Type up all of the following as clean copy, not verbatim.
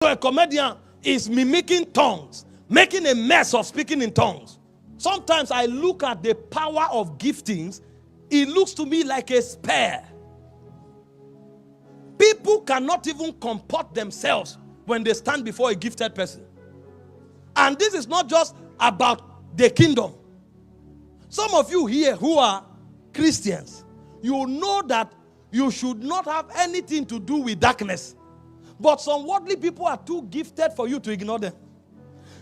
So a comedian is mimicking tongues, making a mess of speaking in tongues. Sometimes I look at the power of giftings, it looks to me like a spear. People cannot even comport themselves when they stand before a gifted person. And this is not just about the kingdom. Some of you here who are Christians, you know that you should not have anything to do with darkness. But some worldly people are too gifted for you to ignore them.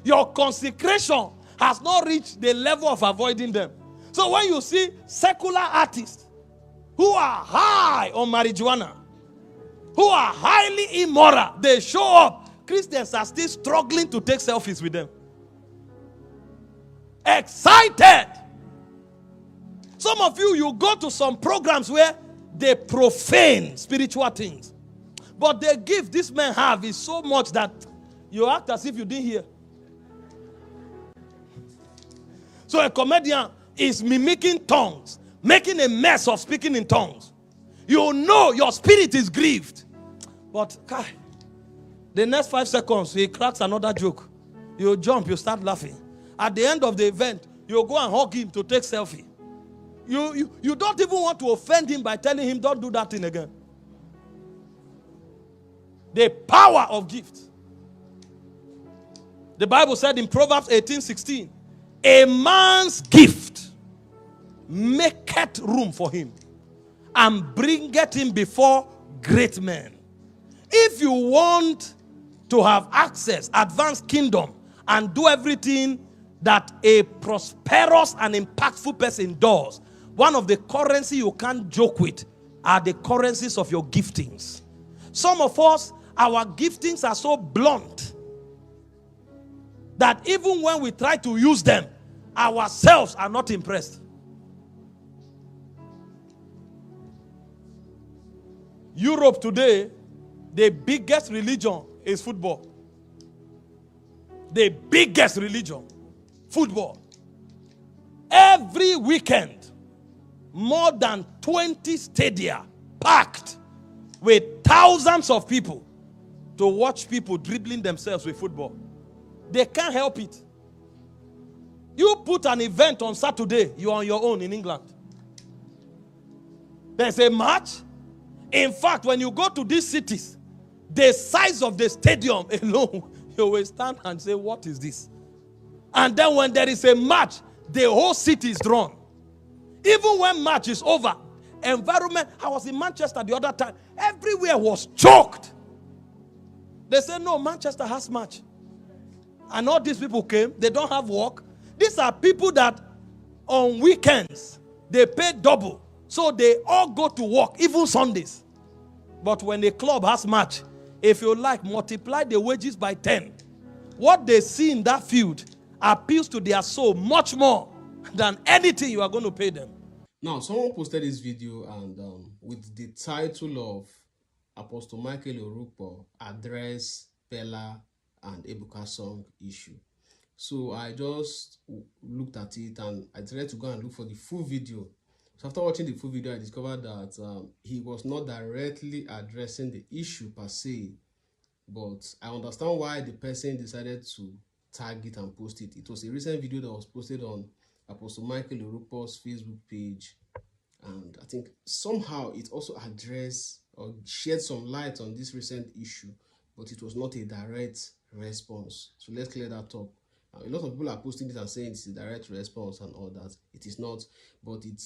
Your consecration has not reached the level of avoiding them. So when you see secular artists who are high on marijuana, who are highly immoral, they show up. Christians are still struggling to take selfies with them. Excited. Some of you, you go to some programs where they profane spiritual things. But the gift this man have is so much that you act as if you didn't hear. So a comedian is mimicking tongues, making a mess of speaking in tongues. You know your spirit is grieved. But the next 5 seconds, he cracks another joke. You jump, you start laughing. At the end of the event, you go and hug him to take selfie. You don't even want to offend him by telling him, don't do that thing again. The power of gift. The Bible said in Proverbs 18:16, a man's gift maketh room for him and bringeth him before great men. If you want to have access, advanced kingdom, and do everything that a prosperous and impactful person does, one of the currency you can't joke with are the currencies of your giftings. Some of us, our giftings are so blunt that even when we try to use them, ourselves are not impressed. Europe today, the biggest religion is football. The biggest religion, football. Every weekend, more than 20 stadia packed with thousands of people to watch people dribbling themselves with football. They can't help it. You put an event on Saturday, you're on your own in England. There's a match. In fact, when you go to these cities, the size of the stadium alone, you will stand and say, what is this? And then when there is a match, the whole city is drawn. Even when match is over, environment, I was in Manchester the other time, everywhere was choked. They said, no, Manchester has match. And all these people came, they don't have work. These are people that on weekends, they pay double. So they all go to work, even Sundays. But when the club has match, if you like, multiply the wages by 10. What they see in that field appeals to their soul much more than anything you are going to pay them. Now, someone posted this video and with the title of Apostle Michael Orukpo address Pella and Ebuka song issue. So I just looked at it and I tried to go and look for the full video. So after watching the full video, I discovered that he was not directly addressing the issue per se, but I understand why the person decided to tag it and post it. It was a recent video that was posted on Apostle Michael Orukpo's Facebook page, and I think somehow it also addressed or shed some light on this recent issue, but it was not a direct response. So let's clear that up. A lot of people are posting this and saying it's a direct response and all that. It is not, but it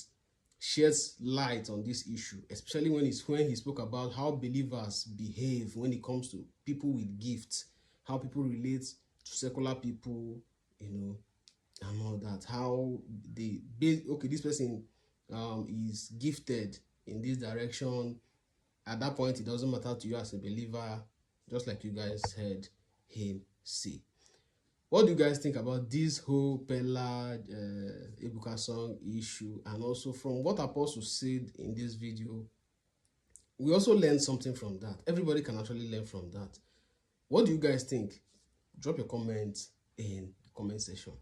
sheds light on this issue, especially when he spoke about how believers behave when it comes to people with gifts, how people relate to secular people, and all that. How this person is gifted in this direction. At that point, it doesn't matter to you as a believer, just like you guys heard him say. What do you guys think about this whole Pella Ebuka song issue? And also from what Apostle said in this video, we also learned something from that. Everybody can actually learn from that. What do you guys think? Drop your comments in the comment section.